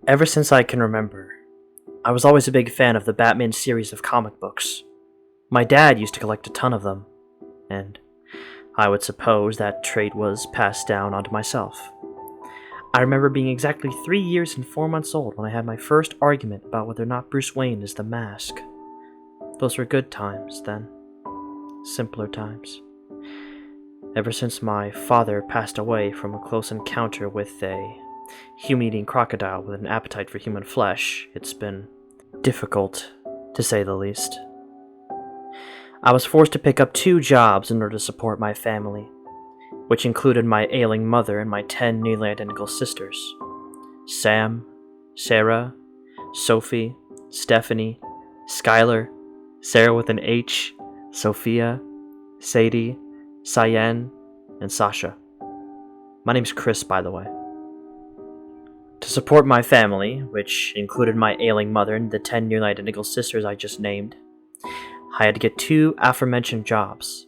Ever since I can remember, I was always a big fan of the Batman series of comic books. My dad used to collect a ton of them, and I would suppose that trait was passed down onto myself. I remember being exactly 3 years and 4 months old when I had my first argument about whether or not Bruce Wayne is the Mask. Those were good times then. Simpler times. Ever since my father passed away from a close encounter with a human-eating crocodile with an appetite for human flesh, it's been difficult, to say the least. I was forced to pick up 2 jobs in order to support my family, which included my ailing mother and my 10 nearly identical sisters. Sam, Sarah, Sophie, Stephanie, Skylar, Sarah with an H, Sophia, Sadie, Cyan, and Sasha. My name's Chris, by the way. To support my family, which included my ailing mother and the 10 nearly identical sisters I just named, I had to get 2 aforementioned jobs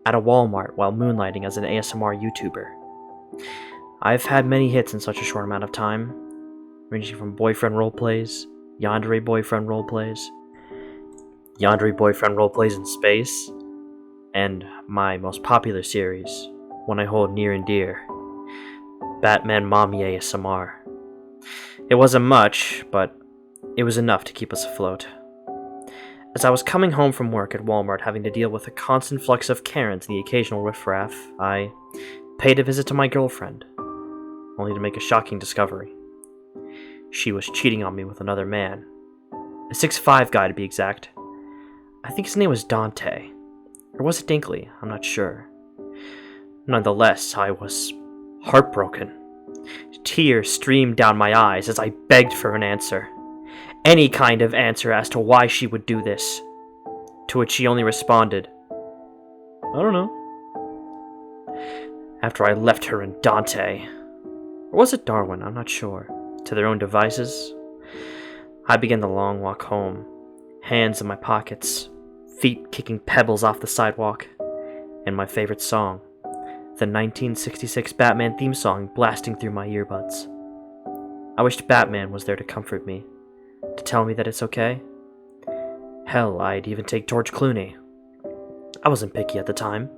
at a Walmart while moonlighting as an ASMR YouTuber. I've had many hits in such a short amount of time, ranging from boyfriend roleplays, yandere boyfriend roleplays, yandere boyfriend roleplays in space, and my most popular series, one I hold near and dear, Batman Mommy ASMR. It wasn't much, but it was enough to keep us afloat. As I was coming home from work at Walmart having to deal with a constant flux of Karens and the occasional riffraff, I paid a visit to my girlfriend, only to make a shocking discovery. She was cheating on me with another man. A 6'5" guy to be exact. I think his name was Dante. Or was it Dinkley? I'm not sure. Nonetheless, I was heartbroken. Tears streamed down my eyes as I begged for an answer. Any kind of answer as to why she would do this. To which she only responded, "I don't know." After I left her and Dante, or was it Darwin, I'm not sure, to their own devices, I began the long walk home, hands in my pockets, feet kicking pebbles off the sidewalk, and my favorite song, the 1966 Batman theme song blasting through my earbuds. I wished Batman was there to comfort me, to tell me that it's okay. Hell, I'd even take George Clooney. I wasn't picky at the time.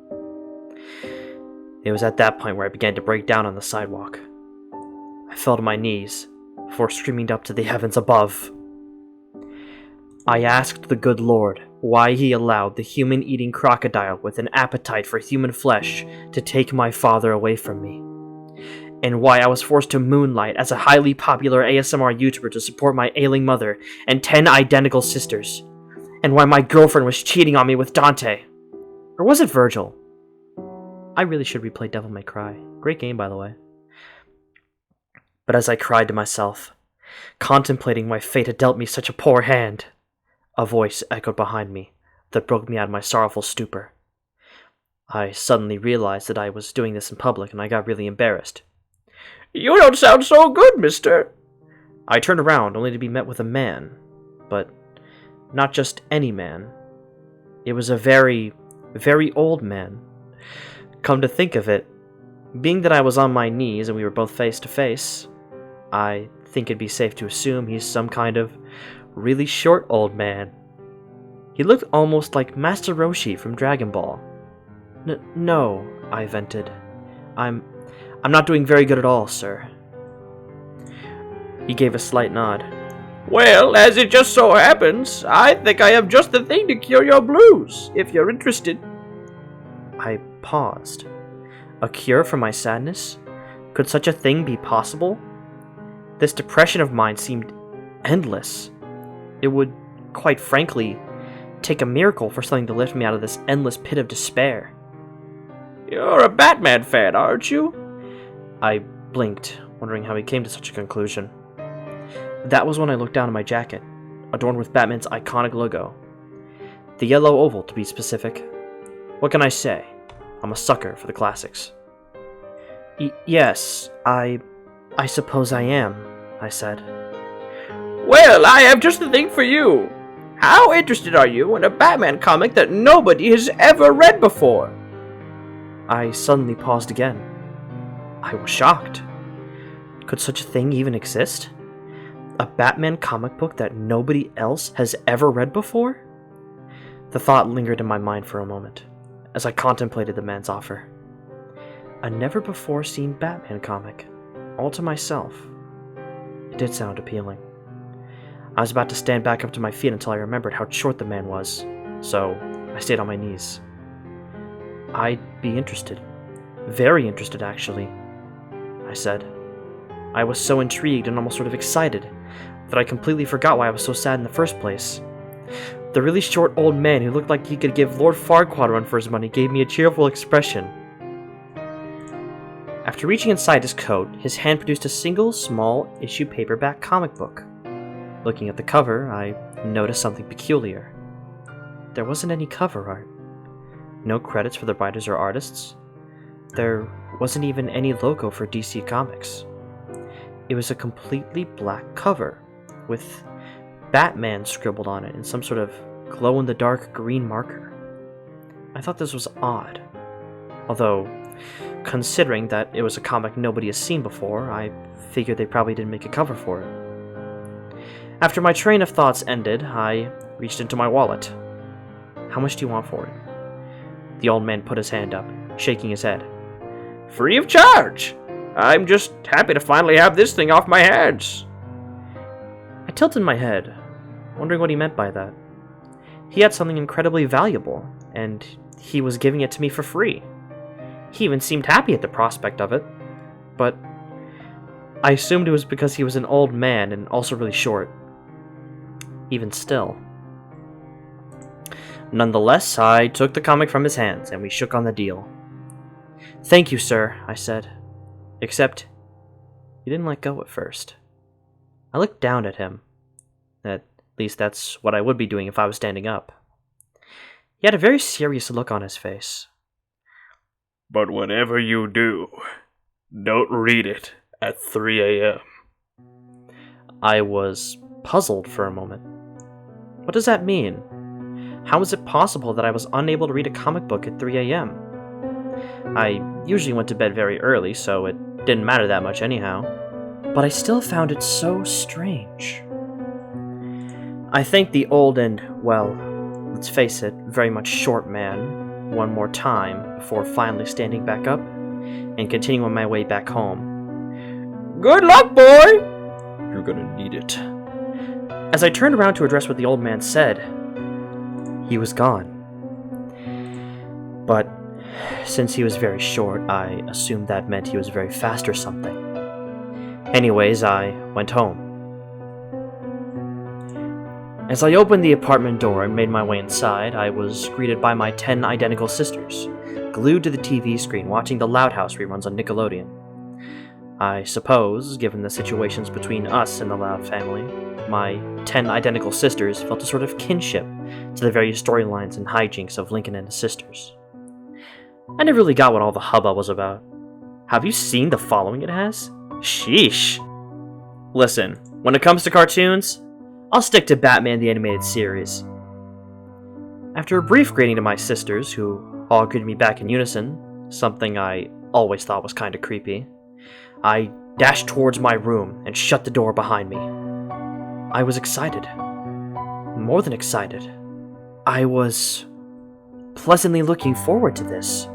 It was at that point where I began to break down on the sidewalk. I fell to my knees, before screaming up to the heavens above. I asked the good Lord why he allowed the human-eating crocodile with an appetite for human flesh to take my father away from me, and why I was forced to moonlight as a highly popular ASMR YouTuber to support my ailing mother and 10 identical sisters, and why my girlfriend was cheating on me with Dante. Or was it Virgil? I really should replay Devil May Cry. Great game, by the way. But as I cried to myself, contemplating why fate had dealt me such a poor hand, a voice echoed behind me that broke me out of my sorrowful stupor. I suddenly realized that I was doing this in public, and I got really embarrassed. "You don't sound so good, mister." I turned around only to be met with a man, but not just any man. It was a very, very old man. Come to think of it, being that I was on my knees and we were both face to face, I think it'd be safe to assume he's some kind of really short old man. He looked almost like Master Roshi from Dragon Ball. No, I vented. I'm not doing very good at all, sir. He gave a slight nod. "Well, as it just so happens, I think I have just the thing to cure your blues, if you're interested." I paused. A cure for my sadness? Could such a thing be possible? This depression of mine seemed endless. It would, quite frankly, take a miracle for something to lift me out of this endless pit of despair. "You're a Batman fan, aren't you?" I blinked, wondering how he came to such a conclusion. That was when I looked down at my jacket, adorned with Batman's iconic logo. The yellow oval, to be specific. What can I say? I'm a sucker for the classics. Yes, I suppose I am, I said. "Well, I have just the thing for you. How interested are you in a Batman comic that nobody has ever read before?" I suddenly paused again. I was shocked. Could such a thing even exist? A Batman comic book that nobody else has ever read before? The thought lingered in my mind for a moment, as I contemplated the man's offer. A never-before-seen Batman comic, all to myself. It did sound appealing. I was about to stand back up to my feet until I remembered how short the man was, so I stayed on my knees. I'd be interested. Very interested, actually, I said. I was so intrigued and almost sort of excited that I completely forgot why I was so sad in the first place. The really short old man who looked like he could give Lord Farquaad a run for his money gave me a cheerful expression. After reaching inside his coat, his hand produced a single, small-issue paperback comic book. Looking at the cover, I noticed something peculiar. There wasn't any cover art. No credits for the writers or artists. There wasn't even any logo for DC Comics. It was a completely black cover, with Batman scribbled on it in some sort of glow-in-the-dark green marker. I thought this was odd. Although, considering that it was a comic nobody has seen before, I figured they probably didn't make a cover for it. After my train of thoughts ended, I reached into my wallet. How much do you want for it? The old man put his hand up, shaking his head. Free of charge! I'm just happy to finally have this thing off my hands. I tilted my head, wondering what he meant by that. He had something incredibly valuable, and he was giving it to me for free. He even seemed happy at the prospect of it, but I assumed it was because he was an old man and also really short. Even still. Nonetheless, I took the comic from his hands, and we shook on the deal. Thank you, sir, I said. Except, he didn't let go at first. I looked down at him. At least that's what I would be doing if I was standing up. He had a very serious look on his face. But whatever you do, don't read it at 3 a.m. I was puzzled for a moment. What does that mean? How is it possible that I was unable to read a comic book at 3 a.m.? I usually went to bed very early, so it didn't matter that much anyhow. But I still found it so strange. I thanked the old and, well, let's face it, very much short man one more time before finally standing back up and continuing my way back home. Good luck, boy! You're gonna need it. As I turned around to address what the old man said, he was gone. But since he was very short, I assumed that meant he was very fast or something. Anyways, I went home. As I opened the apartment door and made my way inside, I was greeted by my 10 identical sisters, glued to the TV screen watching the Loud House reruns on Nickelodeon. I suppose, given the situations between us and the Loud family, my 10 identical sisters felt a sort of kinship to the various storylines and hijinks of Lincoln and his sisters. I never really got what all the hubbub was about. Have you seen the following it has? Sheesh. Listen, when it comes to cartoons, I'll stick to Batman the Animated Series. After a brief greeting to my sisters, who all greeted me back in unison, something I always thought was kinda creepy, I dashed towards my room and shut the door behind me. I was excited. More than excited. I was pleasantly looking forward to this.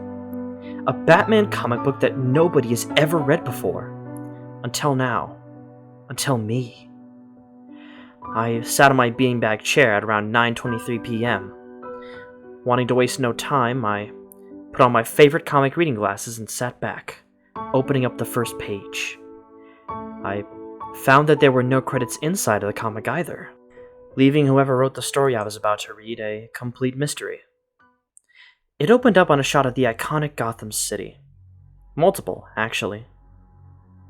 A Batman comic book that nobody has ever read before. Until now. Until me. I sat on my beanbag chair at around 9:23 p.m. Wanting to waste no time, I put on my favorite comic reading glasses and sat back, opening up the first page. I found that there were no credits inside of the comic either, leaving whoever wrote the story I was about to read a complete mystery. It opened up on a shot of the iconic Gotham City. Multiple, actually.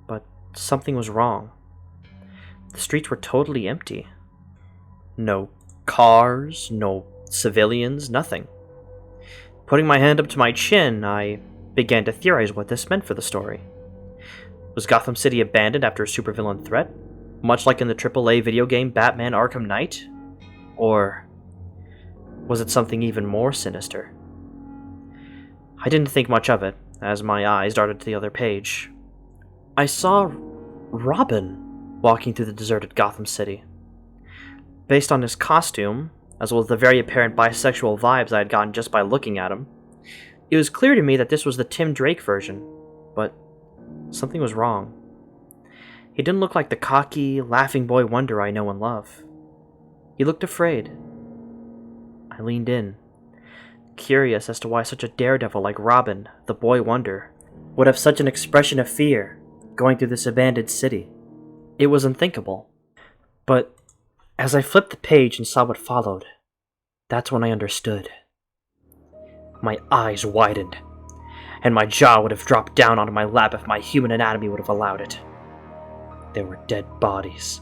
But something was wrong. The streets were totally empty. No cars, no civilians, nothing. Putting my hand up to my chin, I began to theorize what this meant for the story. Was Gotham City abandoned after a supervillain threat, much like in the AAA video game Batman Arkham Knight? Or was it something even more sinister? I didn't think much of it, as my eyes darted to the other page. I saw Robin. walking through the deserted Gotham City. Based on his costume, as well as the very apparent bisexual vibes I had gotten just by looking at him, it was clear to me that this was the Tim Drake version, but something was wrong. He didn't look like the cocky, laughing boy wonder I know and love. He looked afraid. I leaned in, curious as to why such a daredevil like Robin, the boy wonder, would have such an expression of fear going through this abandoned city. It was unthinkable. But as I flipped the page and saw what followed, that's when I understood. My eyes widened, and my jaw would have dropped down onto my lap if my human anatomy would have allowed it. There were dead bodies,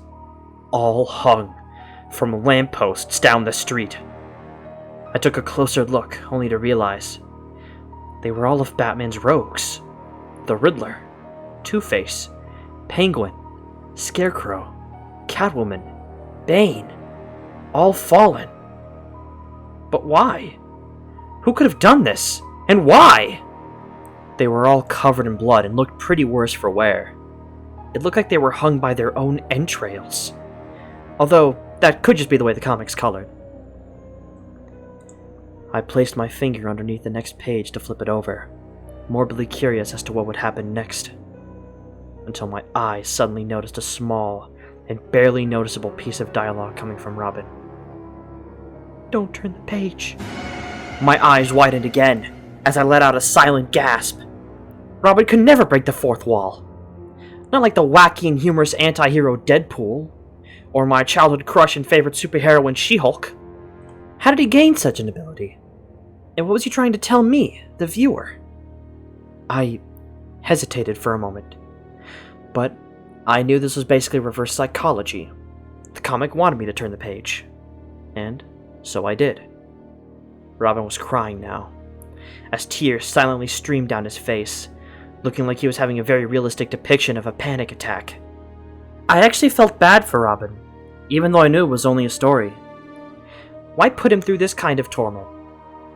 all hung from lampposts down the street. I took a closer look, only to realize they were all of Batman's rogues. The Riddler, Two-Face, Penguin, Scarecrow, Catwoman, Bane, all fallen. But why? Who could have done this? And why? They were all covered in blood and looked pretty worse for wear. It looked like they were hung by their own entrails. Although, that could just be the way the comic's colored. I placed my finger underneath the next page to flip it over, morbidly curious as to what would happen next, until my eyes suddenly noticed a small and barely noticeable piece of dialogue coming from Robin. "Don't turn the page." My eyes widened again as I let out a silent gasp. Robin could never break the fourth wall. Not like the wacky and humorous anti-hero Deadpool, or my childhood crush and favorite superheroine She-Hulk. How did he gain such an ability? And what was he trying to tell me, the viewer? I hesitated for a moment, but I knew this was basically reverse psychology. The comic wanted me to turn the page, and so I did. Robin was crying now, as tears silently streamed down his face, looking like he was having a very realistic depiction of a panic attack. I actually felt bad for Robin, even though I knew it was only a story. Why put him through this kind of torment?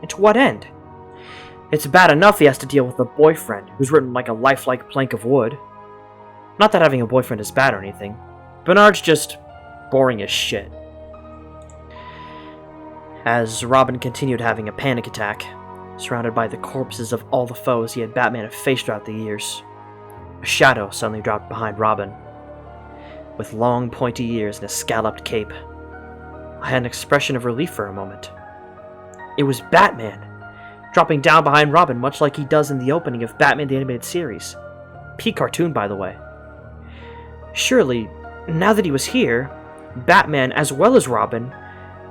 And to what end? It's bad enough he has to deal with a boyfriend who's written like a lifelike plank of wood. Not that having a boyfriend is bad or anything. Bernard's just boring as shit. As Robin continued having a panic attack, surrounded by the corpses of all the foes he had Batman have faced throughout the years, a shadow suddenly dropped behind Robin. With long pointy ears and a scalloped cape, I had an expression of relief for a moment. It was Batman, dropping down behind Robin much like he does in the opening of Batman the Animated Series. Peak cartoon, by the way. Surely, now that he was here, Batman, as well as Robin,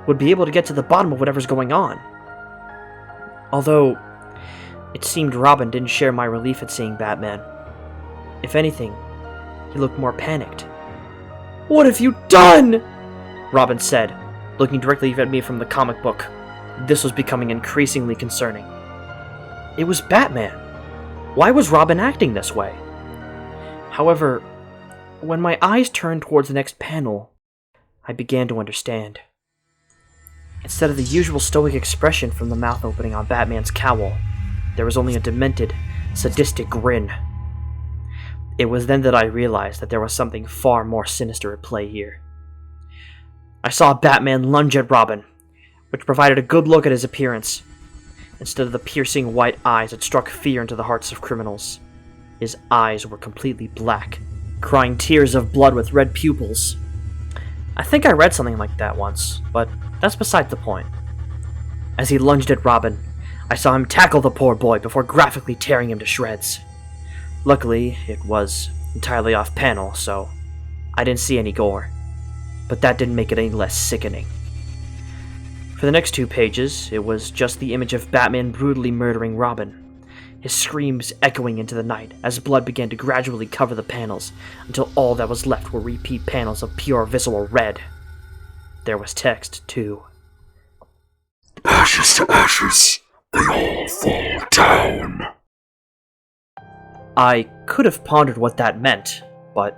would be able to get to the bottom of whatever's going on. Although, it seemed Robin didn't share my relief at seeing Batman. If anything, he looked more panicked. "What have you done?" Robin said, looking directly at me from the comic book. This was becoming increasingly concerning. It was Batman. Why was Robin acting this way? However, when my eyes turned towards the next panel, I began to understand. Instead of the usual stoic expression from the mouth opening on Batman's cowl, there was only a demented, sadistic grin. It was then that I realized that there was something far more sinister at play here. I saw Batman lunge at Robin, which provided a good look at his appearance. Instead of the piercing white eyes that struck fear into the hearts of criminals, his eyes were completely black, crying tears of blood with red pupils. I think I read something like that once, but that's beside the point. As he lunged at Robin, I saw him tackle the poor boy before graphically tearing him to shreds. Luckily, it was entirely off panel, so I didn't see any gore, but that didn't make it any less sickening. For the next 2 pages, it was just the image of Batman brutally murdering Robin, his screams echoing into the night as blood began to gradually cover the panels until all that was left were repeat panels of pure visceral red. There was text, too. "Ashes to ashes, they all fall down." I could have pondered what that meant, but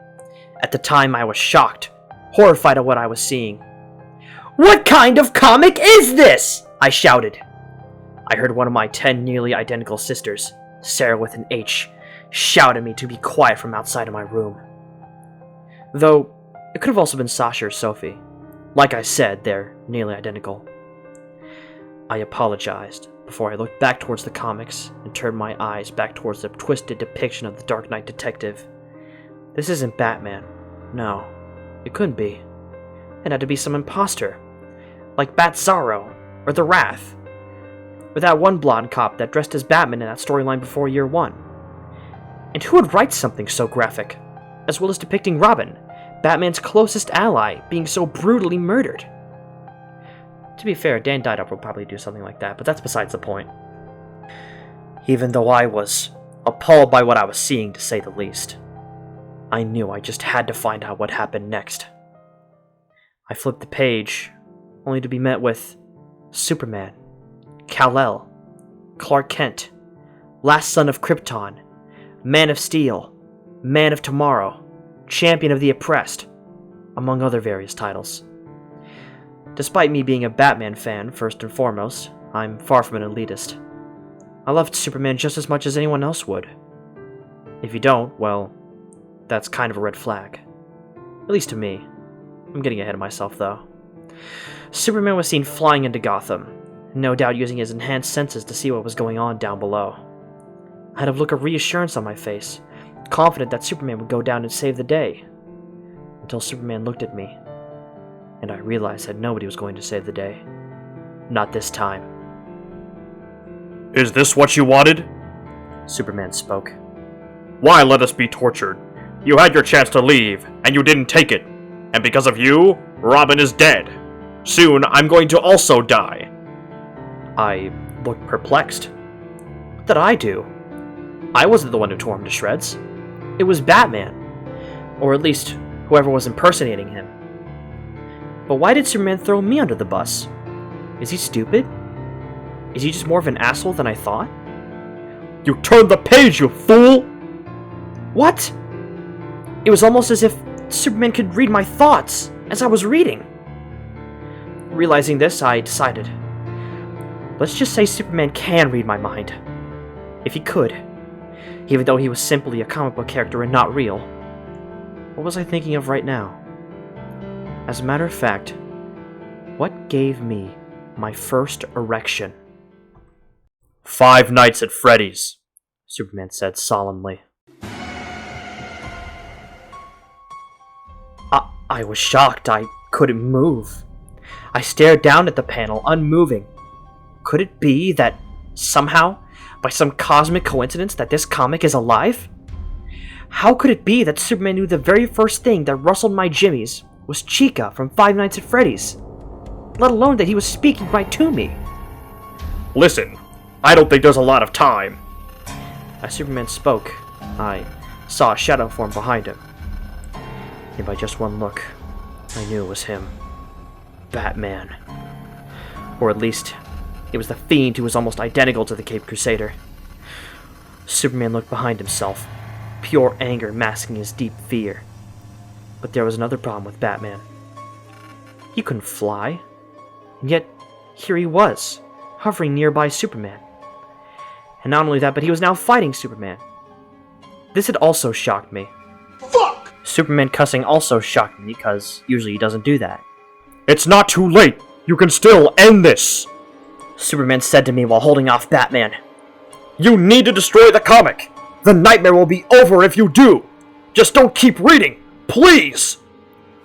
at the time I was shocked, horrified at what I was seeing. "What kind of comic is this?" I shouted. I heard one of my 10 nearly identical sisters, Sarah with an H, shout at me to be quiet from outside of my room. Though, It could have also been Sasha or Sophie. Like I said, they're nearly identical. I apologized before I looked back towards the comics and turned my eyes back towards the twisted depiction of the Dark Knight detective. This isn't Batman. No, it couldn't be. It had to be some imposter. Like Bat-Zaro, or the Wrath. Or that one blonde cop that dressed as Batman in that storyline before year 1. And who would write something so graphic? As well as depicting Robin, Batman's closest ally, being so brutally murdered. To be fair, Dan Didup would probably do something like that, but that's besides the point. Even though I was appalled by what I was seeing, to say the least, I knew I just had to find out what happened next. I flipped the page, only to be met with Superman, Kal-El, Clark Kent, Last Son of Krypton, Man of Steel, Man of Tomorrow, Champion of the Oppressed, among other various titles. Despite me being a Batman fan, first and foremost, I'm far from an elitist. I loved Superman just as much as anyone else would. If you don't, well, that's kind of a red flag. At least to me. I'm getting ahead of myself, though. Superman was seen flying into Gotham, no doubt using his enhanced senses to see what was going on down below. I had a look of reassurance on my face, confident that Superman would go down and save the day. Until Superman looked at me, and I realized that nobody was going to save the day. Not this time. Is this what you wanted? Superman spoke. Why let us be tortured? You had your chance to leave, and you didn't take it. And because of you, Robin is dead. Soon, I'm going to also die. I looked perplexed. What did I do? I wasn't the one who tore him to shreds. It was Batman. Or at least, whoever was impersonating him. But why did Superman throw me under the bus? Is he stupid? Is he just more of an asshole than I thought? You turned the page, you fool! What? It was almost as if Superman could read my thoughts as I was reading. Realizing this, I decided, let's just say Superman can read my mind. If he could, even though he was simply a comic book character and not real. What was I thinking of right now? As a matter of fact, what gave me my first erection? 5 Nights at Freddy's, Superman said solemnly. I was shocked. I couldn't move. I stared down at the panel, unmoving. Could it be that, somehow, by some cosmic coincidence, that this comic is alive? How could it be that Superman knew the very first thing that rustled my jimmies was Chica from 5 Nights at Freddy's? Let alone that he was speaking right to me. Listen, I don't think there's a lot of time. As Superman spoke, I saw a shadow form behind him. And by just one look, I knew it was him. Batman. Or at least, it was the fiend who was almost identical to the Caped Crusader. Superman looked behind himself, pure anger masking his deep fear. But there was another problem with Batman. He couldn't fly, and yet here he was, hovering nearby Superman. And not only that, but he was now fighting Superman. This had also shocked me. Fuck! Superman cussing also shocked me, because usually he doesn't do that. It's not too late! You can still end this! Superman said to me while holding off Batman. You need to destroy the comic! The nightmare will be over if you do! Just don't keep reading! Please!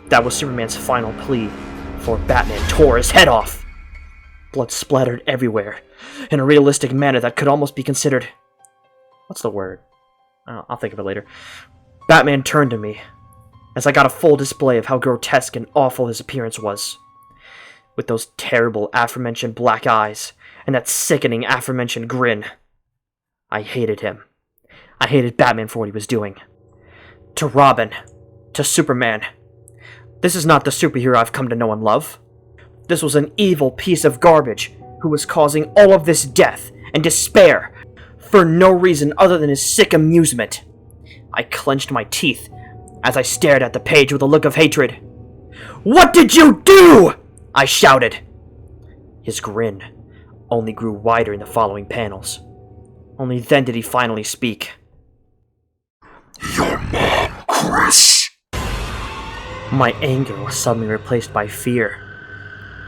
That was Superman's final plea, before Batman tore his head off. Blood splattered everywhere, in a realistic manner that could almost be considered... What's the word? I'll think of it later. Batman turned to me, as I got a full display of how grotesque and awful his appearance was. With those terrible aforementioned black eyes, and that sickening aforementioned grin. I hated him. I hated Batman for what he was doing. To Robin. To Superman. This is not the superhero I've come to know and love. This was an evil piece of garbage who was causing all of this death and despair for no reason other than his sick amusement. I clenched my teeth as I stared at the page with a look of hatred. "What did you do?" I shouted. His grin only grew wider in the following panels. Only then did he finally speak. Your mom, Chris. My anger was suddenly replaced by fear.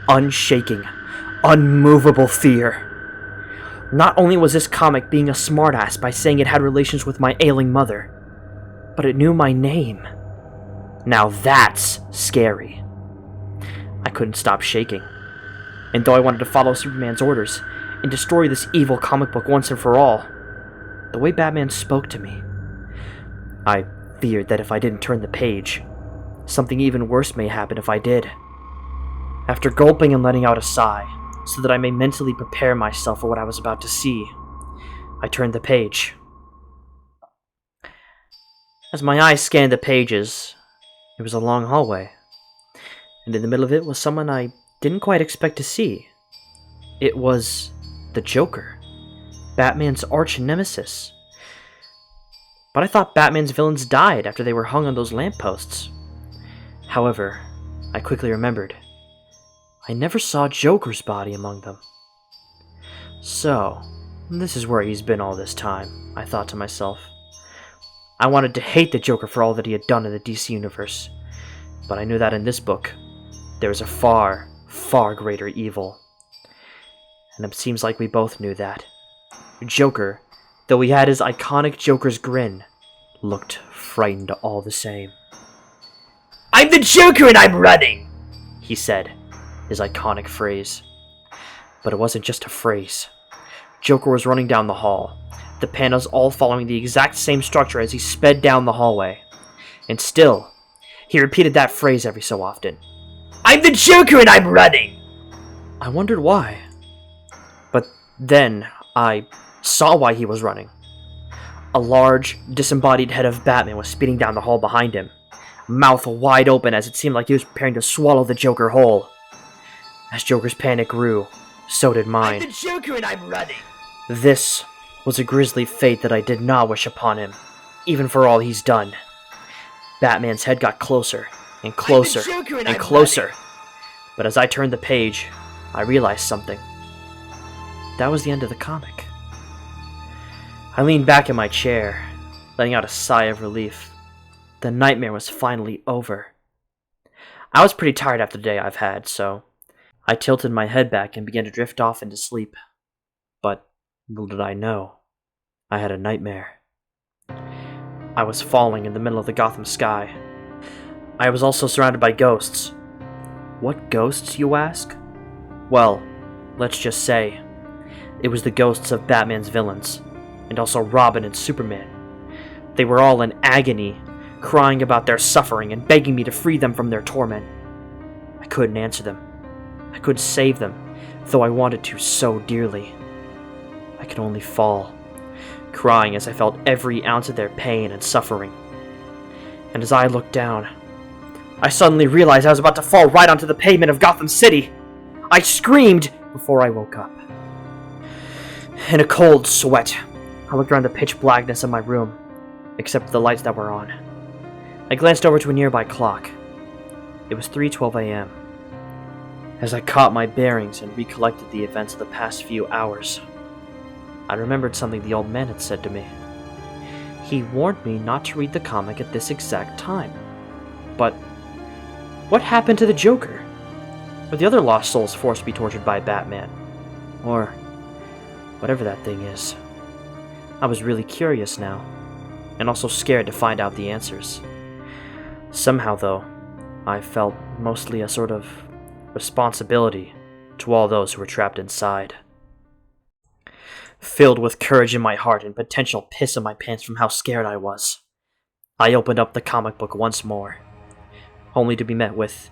Unshaking, unmovable fear. Not only was this comic being a smartass by saying it had relations with my ailing mother, but it knew my name. Now that's scary. I couldn't stop shaking. And though I wanted to follow Superman's orders and destroy this evil comic book once and for all, the way Batman spoke to me, I feared that if I didn't turn the page, something even worse may happen if I did. After gulping and letting out a sigh, so that I may mentally prepare myself for what I was about to see, I turned the page. As my eyes scanned the pages, it was a long hallway, and in the middle of it was someone I didn't quite expect to see. It was the Joker, Batman's arch nemesis. But I thought Batman's villains died after they were hung on those lampposts. However, I quickly remembered, I never saw Joker's body among them. So, this is where he's been all this time, I thought to myself. I wanted to hate the Joker for all that he had done in the DC universe, but I knew that in this book, there was a far, far greater evil. And it seems like we both knew that. Joker, though he had his iconic Joker's grin, looked frightened all the same. "I'm the Joker and I'm running!" he said, his iconic phrase. But it wasn't just a phrase. Joker was running down the hall, the panels all following the exact same structure as he sped down the hallway. And still, he repeated that phrase every so often. "I'm the Joker and I'm running!" I wondered why. But then, I saw why he was running. A large, disembodied head of Batman was speeding down the hall behind him, mouth wide open as it seemed like he was preparing to swallow the Joker whole. As Joker's panic grew, so did mine. "I'm the Joker and I'm running!" This was a grisly fate that I did not wish upon him, even for all he's done. Batman's head got closer, and closer, and closer. But as I turned the page, I realized something. That was the end of the comic. I leaned back in my chair, letting out a sigh of relief. The nightmare was finally over. I was pretty tired after the day I've had, so I tilted my head back and began to drift off into sleep. But little did I know, I had a nightmare. I was falling in the middle of the Gotham sky. I was also surrounded by ghosts. What ghosts, you ask? Well, let's just say, it was the ghosts of Batman's villains, and also Robin and Superman. They were all in agony, crying about their suffering and begging me to free them from their torment. I couldn't answer them. I couldn't save them, though I wanted to so dearly. I could only fall, crying as I felt every ounce of their pain and suffering. And as I looked down, I suddenly realized I was about to fall right onto the pavement of Gotham City. I screamed before I woke up. In a cold sweat, I looked around the pitch blackness of my room, except for the lights that were on. I glanced over to a nearby clock. It was 3:12 a.m. As I caught my bearings and recollected the events of the past few hours, I remembered something the old man had said to me. He warned me not to read the comic at this exact time. But what happened to the Joker? Or the other lost souls forced to be tortured by Batman? Or whatever that thing is. I was really curious now, and also scared to find out the answers. Somehow, though, I felt mostly a sort of responsibility to all those who were trapped inside. Filled with courage in my heart and potential piss in my pants from how scared I was, I opened up the comic book once more, only to be met with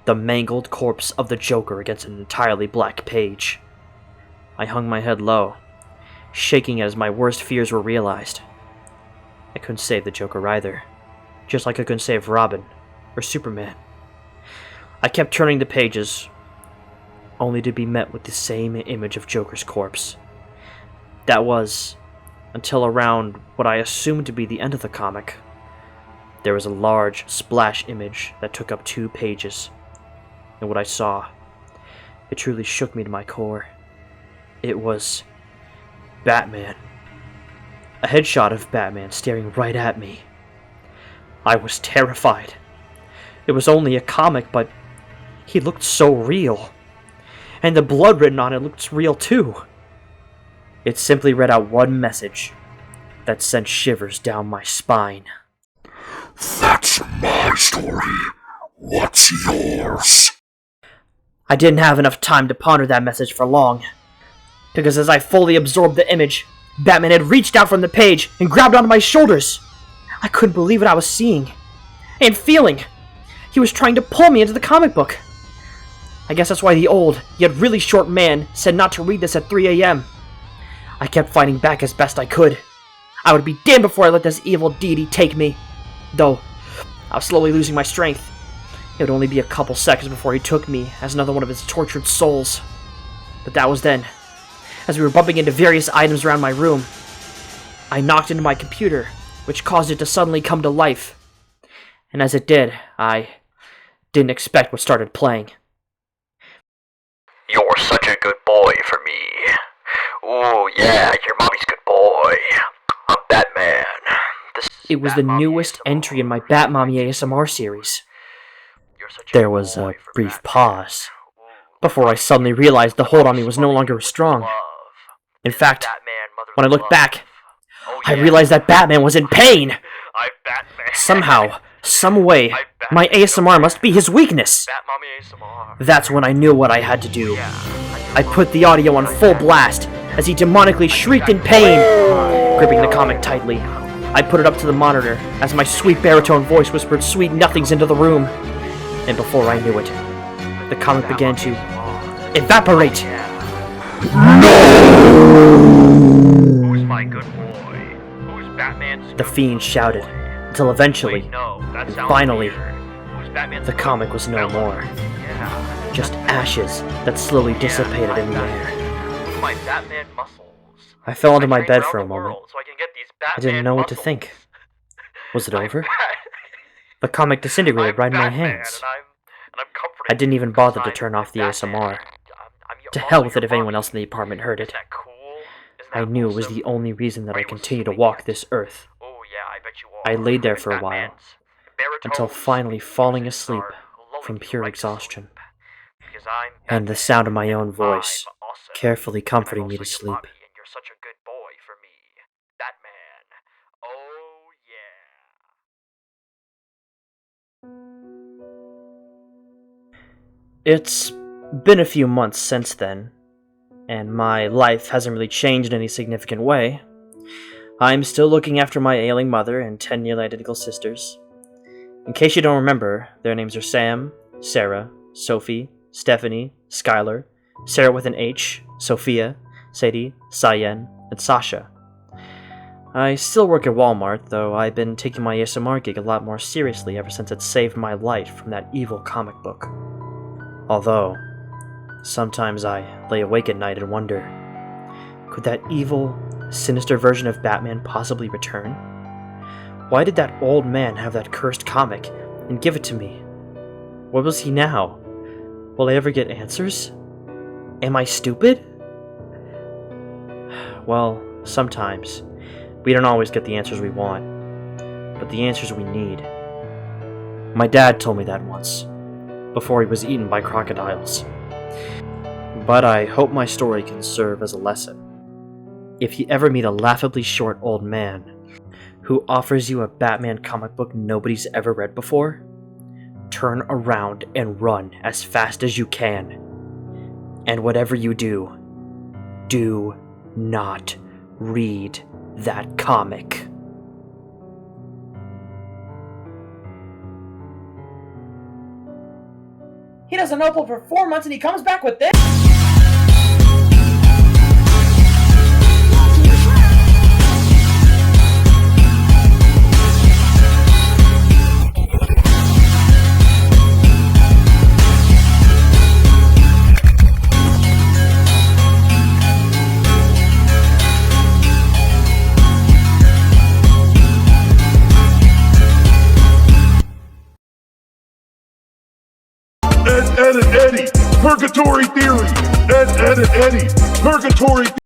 the mangled corpse of the Joker against an entirely black page. I hung my head low, shaking as my worst fears were realized. I couldn't save the Joker either, just like I couldn't save Robin or Superman. I kept turning the pages, only to be met with the same image of Joker's corpse. That was, until around what I assumed to be the end of the comic. There was a large splash image that took up 2 pages, and what I saw, it truly shook me to my core. It was Batman. A headshot of Batman staring right at me. I was terrified. It was only a comic, but he looked so real. And the blood written on it looked real too. It simply read out one message that sent shivers down my spine. That's my story. What's yours? I didn't have enough time to ponder that message for long, because as I fully absorbed the image, Batman had reached out from the page and grabbed onto my shoulders. I couldn't believe what I was seeing and feeling. He was trying to pull me into the comic book. I guess that's why the old, yet really short man said not to read this at 3 a.m. I kept fighting back as best I could. I would be damned before I let this evil deity take me. Though, I was slowly losing my strength. It would only be a couple seconds before he took me as another one of his tortured souls. But that was then. As we were bumping into various items around my room, I knocked into my computer, which caused it to suddenly come to life. And as it did, I didn't expect what started playing. You're such a good boy for me. Ooh, yeah, your mommy's good boy. I'm Batman. It was the newest entry in my Batmommy ASMR series. There was a brief pause before I suddenly realized the hold on me was no longer strong. In fact, when I looked back, I realized that Batman was in pain. Somehow, some way, my ASMR must be his weakness. That's when I knew what I had to do. I put the audio on full blast as he demonically shrieked in pain. Gripping the comic tightly, I put it up to the monitor as my sweet baritone voice whispered sweet nothings into the room. And before I knew it, the comic began to evaporate. Who's my good boy? Who's Batman's The Fiend shouted, until eventually, and finally, the comic was no more. Just ashes that slowly dissipated in the air. My Batman muscles. I fell onto my bed for a moment. I didn't know what to think. Was it over? The comic disintegrated right in my hands. I didn't even bother to turn off the ASMR. To hell with it if anyone else in the apartment heard it. I knew it was the only reason that I continued to walk this earth. I laid there for a while, until finally falling asleep from pure exhaustion, and the sound of my own voice carefully comforting me to sleep. You're such a good boy for me, Batman. Oh yeah. It's been a few months since then, and my life hasn't really changed in any significant way. I'm still looking after my ailing mother and 10 nearly identical sisters. In case you don't remember, their names are Sam, Sarah, Sophie, Stephanie, Skylar, Sarah with an H, Sophia, Sadie, Cyan, and Sasha. I still work at Walmart, though I've been taking my ASMR gig a lot more seriously ever since it saved my life from that evil comic book. Although, sometimes I lay awake at night and wonder, could that evil, sinister version of Batman possibly return? Why did that old man have that cursed comic and give it to me? Where was he now? Will I ever get answers? Am I stupid? Well, sometimes. We don't always get the answers we want, but the answers we need. My dad told me that once, before he was eaten by crocodiles. But I hope my story can serve as a lesson. If you ever meet a laughably short old man who offers you a Batman comic book nobody's ever read before, turn around and run as fast as you can. And whatever you do, do not read that comic. He doesn't upload for 4 months and he comes back with this? Ed, Ed, and Eddie, Purgatory Theory. Ed, Ed, and Eddie, Purgatory Theory.